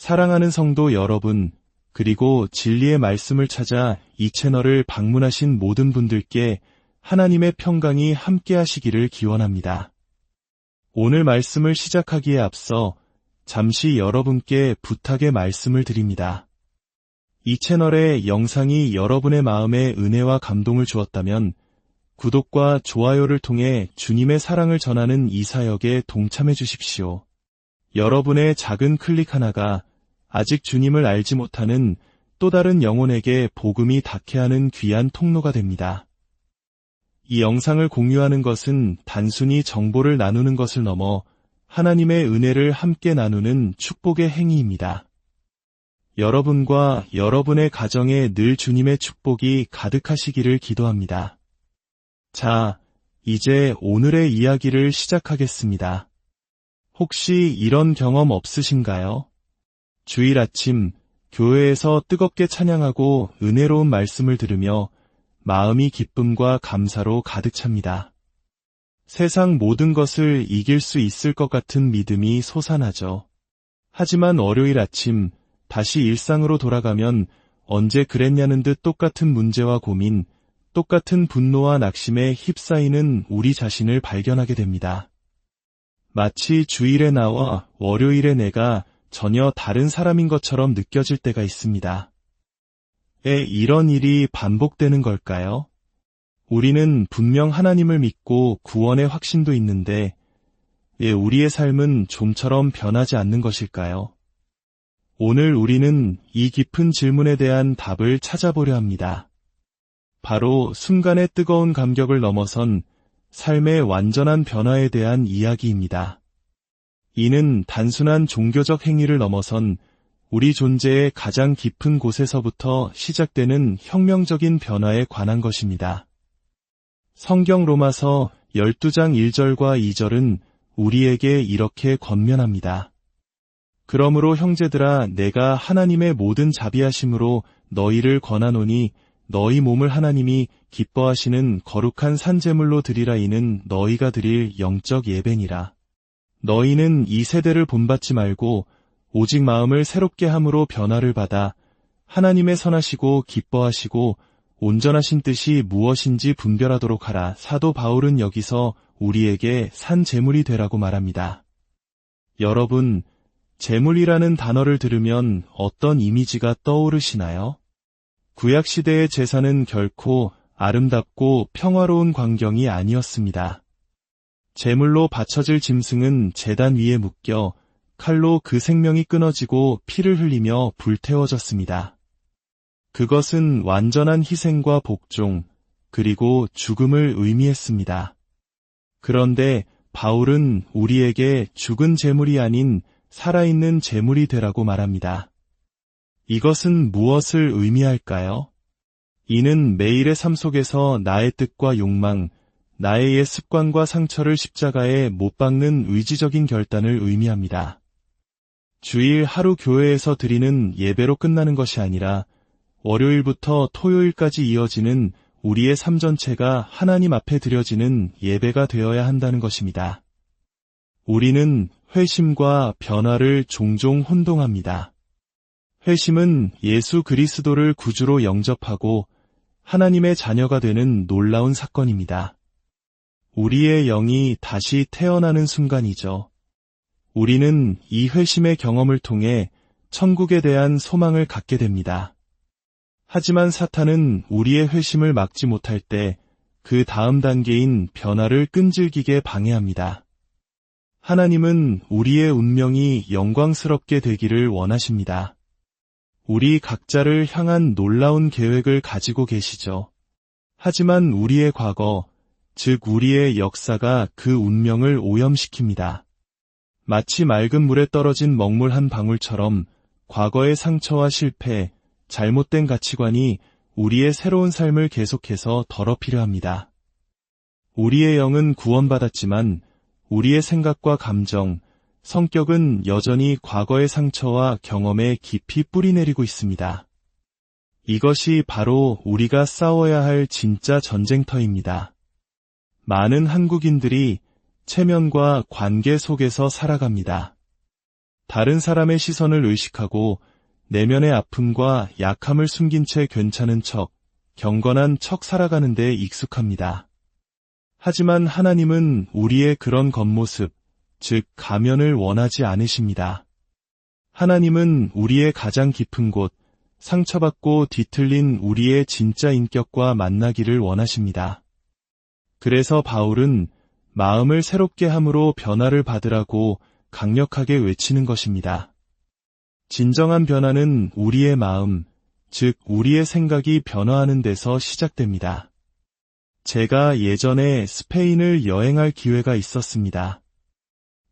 사랑하는 성도 여러분, 그리고 진리의 말씀을 찾아 이 채널을 방문하신 모든 분들께 하나님의 평강이 함께 하시기를 기원합니다. 오늘 말씀을 시작하기에 앞서 잠시 여러분께 부탁의 말씀을 드립니다. 이 채널의 영상이 여러분의 마음에 은혜와 감동을 주었다면 구독과 좋아요를 통해 주님의 사랑을 전하는 이 사역에 동참해 주십시오. 여러분의 작은 클릭 하나가 아직 주님을 알지 못하는 또 다른 영혼에게 복음이 닿게 하는 귀한 통로가 됩니다. 이 영상을 공유하는 것은 단순히 정보를 나누는 것을 넘어 하나님의 은혜를 함께 나누는 축복의 행위입니다. 여러분과 여러분의 가정에 늘 주님의 축복이 가득하시기를 기도합니다. 자, 이제 오늘의 이야기를 시작하겠습니다. 혹시 이런 경험 없으신가요? 주일 아침 교회에서 뜨겁게 찬양하고 은혜로운 말씀을 들으며 마음이 기쁨과 감사로 가득 찹니다. 세상 모든 것을 이길 수 있을 것 같은 믿음이 솟아나죠. 하지만 월요일 아침 다시 일상으로 돌아가면 언제 그랬냐는 듯 똑같은 문제와 고민, 똑같은 분노와 낙심에 휩싸이는 우리 자신을 발견하게 됩니다. 마치 주일의 나와 월요일의 내가 전혀 다른 사람인 것처럼 느껴질 때가 있습니다. 왜 이런 일이 반복되는 걸까요? 우리는 분명 하나님을 믿고 구원의 확신도 있는데 왜 우리의 삶은 좀처럼 변하지 않는 것일까요? 오늘 우리는 이 깊은 질문에 대한 답을 찾아보려 합니다. 바로 순간의 뜨거운 감격을 넘어선 삶의 완전한 변화에 대한 이야기입니다. 이는 단순한 종교적 행위를 넘어선 우리 존재의 가장 깊은 곳에서부터 시작되는 혁명적인 변화에 관한 것입니다. 성경 로마서 12장 1절과 2절은 우리에게 이렇게 권면합니다. 그러므로 형제들아 내가 하나님의 모든 자비하심으로 너희를 권하노니 너희 몸을 하나님이 기뻐하시는 거룩한 산제물로 드리라. 이는 너희가 드릴 영적 예배니라. 너희는 이 세대를 본받지 말고 오직 마음을 새롭게 함으로 변화를 받아 하나님의 선하시고 기뻐하시고 온전하신 뜻이 무엇인지 분별하도록 하라. 사도 바울은 여기서 우리에게 산 제물이 되라고 말합니다. 여러분, 제물이라는 단어를 들으면 어떤 이미지가 떠오르시나요? 구약시대의 제사는 결코 아름답고 평화로운 광경이 아니었습니다. 제물로 바쳐질 짐승은 제단 위에 묶여 칼로 그 생명이 끊어지고 피를 흘리며 불태워졌습니다. 그것은 완전한 희생과 복종, 그리고 죽음을 의미했습니다. 그런데 바울은 우리에게 죽은 제물이 아닌 살아있는 제물이 되라고 말합니다. 이것은 무엇을 의미할까요? 이는 매일의 삶 속에서 나의 뜻과 욕망, 나의 옛 습관과 상처를 십자가에 못 박는 의지적인 결단을 의미합니다. 주일 하루 교회에서 드리는 예배로 끝나는 것이 아니라 월요일부터 토요일까지 이어지는 우리의 삶 전체가 하나님 앞에 드려지는 예배가 되어야 한다는 것입니다. 우리는 회심과 변화를 종종 혼동합니다. 회심은 예수 그리스도를 구주로 영접하고 하나님의 자녀가 되는 놀라운 사건입니다. 우리의 영이 다시 태어나는 순간이죠. 우리는 이 회심의 경험을 통해 천국에 대한 소망을 갖게 됩니다. 하지만 사탄은 우리의 회심을 막지 못할 때 그 다음 단계인 변화를 끈질기게 방해합니다. 하나님은 우리의 운명이 영광스럽게 되기를 원하십니다. 우리 각자를 향한 놀라운 계획을 가지고 계시죠. 하지만 우리의 과거, 즉 우리의 역사가 그 운명을 오염시킵니다. 마치 맑은 물에 떨어진 먹물 한 방울처럼 과거의 상처와 실패, 잘못된 가치관이 우리의 새로운 삶을 계속해서 더럽히려 합니다. 우리의 영은 구원받았지만 우리의 생각과 감정, 성격은 여전히 과거의 상처와 경험에 깊이 뿌리내리고 있습니다. 이것이 바로 우리가 싸워야 할 진짜 전쟁터입니다. 많은 한국인들이 체면과 관계 속에서 살아갑니다. 다른 사람의 시선을 의식하고 내면의 아픔과 약함을 숨긴 채 괜찮은 척, 경건한 척 살아가는 데 익숙합니다. 하지만 하나님은 우리의 그런 겉모습, 즉 가면을 원하지 않으십니다. 하나님은 우리의 가장 깊은 곳, 상처받고 뒤틀린 우리의 진짜 인격과 만나기를 원하십니다. 그래서 바울은 마음을 새롭게 함으로 변화를 받으라고 강력하게 외치는 것입니다. 진정한 변화는 우리의 마음, 즉 우리의 생각이 변화하는 데서 시작됩니다. 제가 예전에 스페인을 여행할 기회가 있었습니다.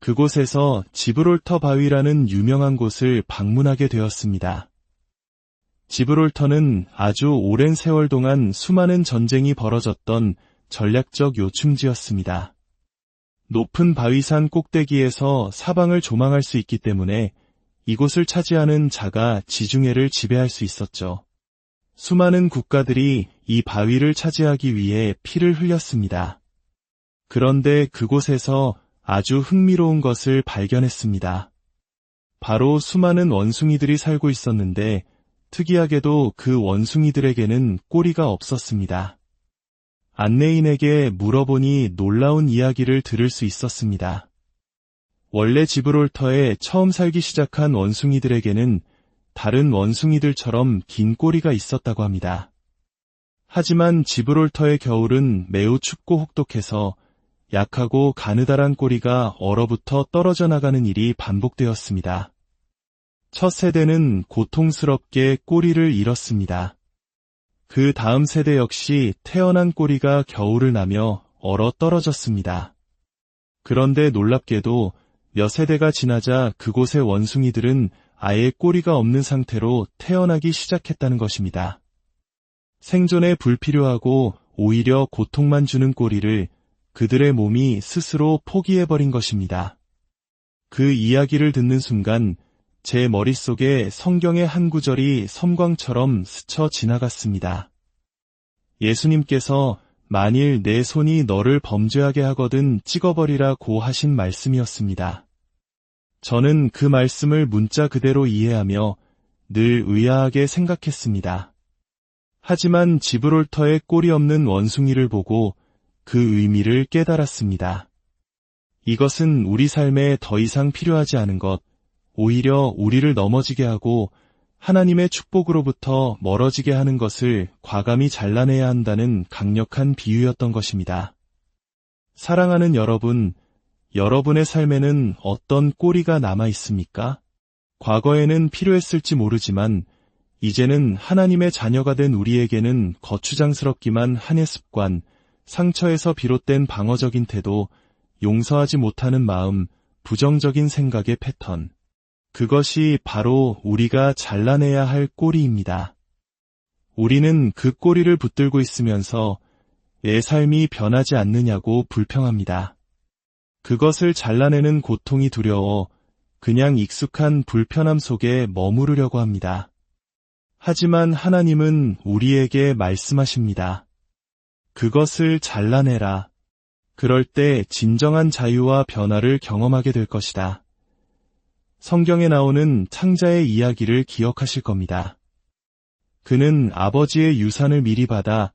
그곳에서 지브롤터 바위라는 유명한 곳을 방문하게 되었습니다. 지브롤터는 아주 오랜 세월 동안 수많은 전쟁이 벌어졌던 전략적 요충지였습니다. 높은 바위산 꼭대기에서 사방을 조망할 수 있기 때문에 이곳을 차지하는 자가 지중해를 지배할 수 있었죠. 수많은 국가들이 이 바위를 차지하기 위해 피를 흘렸습니다. 그런데 그곳에서 아주 흥미로운 것을 발견했습니다. 바로 수많은 원숭이들이 살고 있었는데 특이하게도 그 원숭이들에게는 꼬리가 없었습니다. 안내인에게 물어보니 놀라운 이야기를 들을 수 있었습니다. 원래 지브롤터에 처음 살기 시작한 원숭이들에게는 다른 원숭이들처럼 긴 꼬리가 있었다고 합니다. 하지만 지브롤터의 겨울은 매우 춥고 혹독해서 약하고 가느다란 꼬리가 얼어붙어 떨어져 나가는 일이 반복되었습니다. 첫 세대는 고통스럽게 꼬리를 잃었습니다. 그 다음 세대 역시 태어난 꼬리가 겨울을 나며 얼어 떨어졌습니다. 그런데 놀랍게도 몇 세대가 지나자 그곳의 원숭이들은 아예 꼬리가 없는 상태로 태어나기 시작했다는 것입니다. 생존에 불필요하고 오히려 고통만 주는 꼬리를 그들의 몸이 스스로 포기해버린 것입니다. 그 이야기를 듣는 순간 제 머릿속에 성경의 한 구절이 섬광처럼 스쳐 지나갔습니다. 예수님께서 만일 내 손이 너를 범죄하게 하거든 찍어버리라고 하신 말씀이었습니다. 저는 그 말씀을 문자 그대로 이해하며 늘 의아하게 생각했습니다. 하지만 지브롤터의 꼬리 없는 원숭이를 보고 그 의미를 깨달았습니다. 이것은 우리 삶에 더 이상 필요하지 않은 것, 오히려 우리를 넘어지게 하고 하나님의 축복으로부터 멀어지게 하는 것을 과감히 잘라내야 한다는 강력한 비유였던 것입니다. 사랑하는 여러분, 여러분의 삶에는 어떤 꼬리가 남아 있습니까? 과거에는 필요했을지 모르지만 이제는 하나님의 자녀가 된 우리에게는 거추장스럽기만 한의 습관, 상처에서 비롯된 방어적인 태도, 용서하지 못하는 마음, 부정적인 생각의 패턴. 그것이 바로 우리가 잘라내야 할 꼬리입니다. 우리는 그 꼬리를 붙들고 있으면서 내 삶이 변하지 않느냐고 불평합니다. 그것을 잘라내는 고통이 두려워 그냥 익숙한 불편함 속에 머무르려고 합니다. 하지만 하나님은 우리에게 말씀하십니다. 그것을 잘라내라. 그럴 때 진정한 자유와 변화를 경험하게 될 것이다. 성경에 나오는 창자의 이야기를 기억하실 겁니다. 그는 아버지의 유산을 미리 받아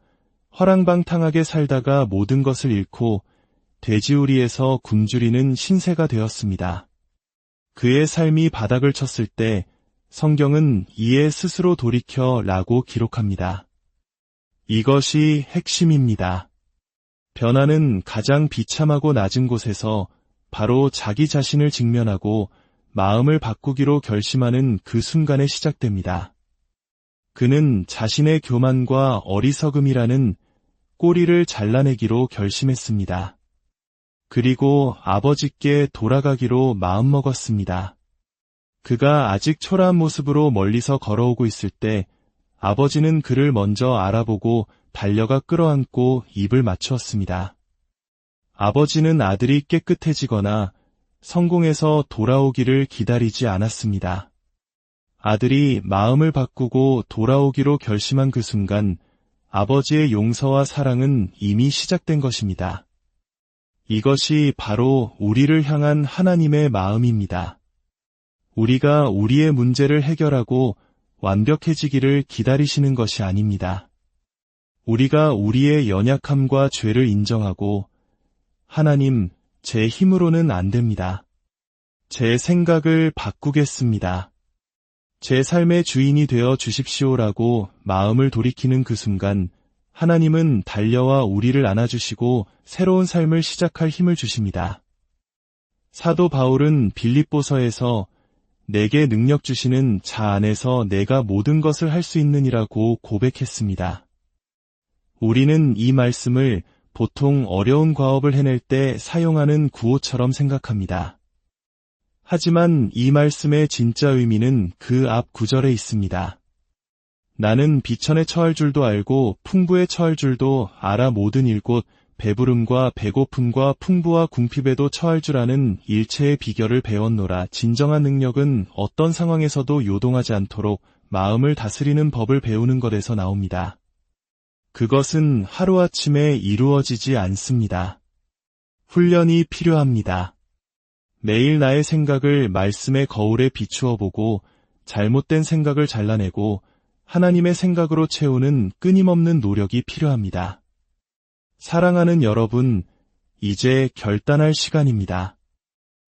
허랑방탕하게 살다가 모든 것을 잃고 돼지우리에서 굶주리는 신세가 되었습니다. 그의 삶이 바닥을 쳤을 때 성경은 이에 스스로 돌이켜 라고 기록합니다. 이것이 핵심입니다. 변화는 가장 비참하고 낮은 곳에서 바로 자기 자신을 직면하고 마음을 바꾸기로 결심하는 그 순간에 시작됩니다. 그는 자신의 교만과 어리석음이라는 꼬리를 잘라내기로 결심했습니다. 그리고 아버지께 돌아가기로 마음먹었습니다. 그가 아직 초라한 모습으로 멀리서 걸어오고 있을 때 아버지는 그를 먼저 알아보고 달려가 끌어안고 입을 맞추었습니다. 아버지는 아들이 깨끗해지거나 성공해서 돌아오기를 기다리지 않았습니다. 아들이 마음을 바꾸고 돌아오기로 결심한 그 순간 아버지의 용서와 사랑은 이미 시작된 것입니다. 이것이 바로 우리를 향한 하나님의 마음입니다. 우리가 우리의 문제를 해결하고 완벽해지기를 기다리시는 것이 아닙니다. 우리가 우리의 연약함과 죄를 인정하고 하나님, 제 힘으로는 안 됩니다. 제 생각을 바꾸겠습니다. 제 삶의 주인이 되어 주십시오라고 마음을 돌이키는 그 순간 하나님은 달려와 우리를 안아주시고 새로운 삶을 시작할 힘을 주십니다. 사도 바울은 빌립보서에서 내게 능력 주시는 자 안에서 내가 모든 것을 할 수 있느니라고 고백했습니다. 우리는 이 말씀을 보통 어려운 과업을 해낼 때 사용하는 구호처럼 생각합니다. 하지만 이 말씀의 진짜 의미는 그 앞 구절에 있습니다. 나는 비천에 처할 줄도 알고 풍부에 처할 줄도 알아 모든 일곳 배부름과 배고픔과 풍부와 궁핍에도 처할 줄 아는 일체의 비결을 배웠노라. 진정한 능력은 어떤 상황에서도 요동하지 않도록 마음을 다스리는 법을 배우는 것에서 나옵니다. 그것은 하루아침에 이루어지지 않습니다. 훈련이 필요합니다. 매일 나의 생각을 말씀의 거울에 비추어 보고 잘못된 생각을 잘라내고 하나님의 생각으로 채우는 끊임없는 노력이 필요합니다. 사랑하는 여러분, 이제 결단할 시간입니다.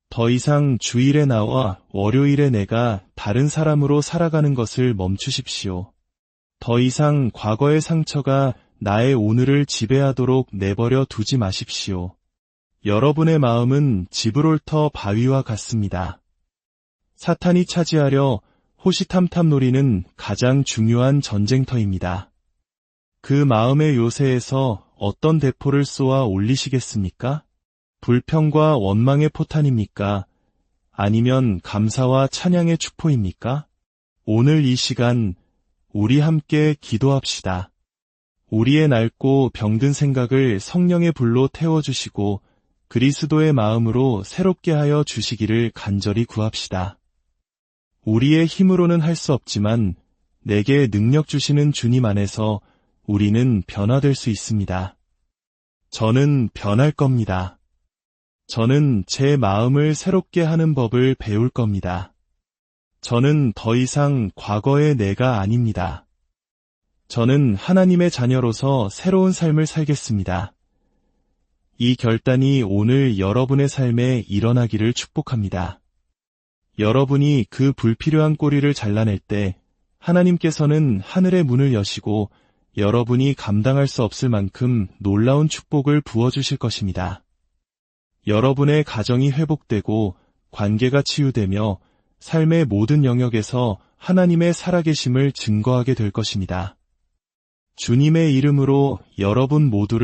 더 이상 주일에 나와 월요일에 내가 다른 사람으로 살아가는 것을 멈추십시오. 더 이상 과거의 상처가 나의 오늘을 지배하도록 내버려 두지 마십시오. 여러분의 마음은 지브롤터 바위와 같습니다. 사탄이 차지하려 호시탐탐 노리는 가장 중요한 전쟁터입니다. 그 마음의 요새에서 어떤 대포를 쏘아 올리시겠습니까? 불평과 원망의 포탄입니까? 아니면 감사와 찬양의 축포입니까? 오늘 이 시간 우리 함께 기도합시다. 우리의 낡고 병든 생각을 성령의 불로 태워주시고 그리스도의 마음으로 새롭게 하여 주시기를 간절히 구합시다. 우리의 힘으로는 할 수 없지만 내게 능력 주시는 주님 안에서 우리는 변화될 수 있습니다. 저는 변할 겁니다. 저는 제 마음을 새롭게 하는 법을 배울 겁니다. 저는 더 이상 과거의 내가 아닙니다. 저는 하나님의 자녀로서 새로운 삶을 살겠습니다. 이 결단이 오늘 여러분의 삶에 일어나기를 축복합니다. 여러분이 그 불필요한 꼬리를 잘라낼 때 하나님께서는 하늘의 문을 여시고 여러분이 감당할 수 없을 만큼 놀라운 축복을 부어주실 것입니다. 여러분의 가정이 회복되고 관계가 치유되며 삶의 모든 영역에서 하나님의 살아계심을 증거하게 될 것입니다. 주님의 이름으로 여러분 모두를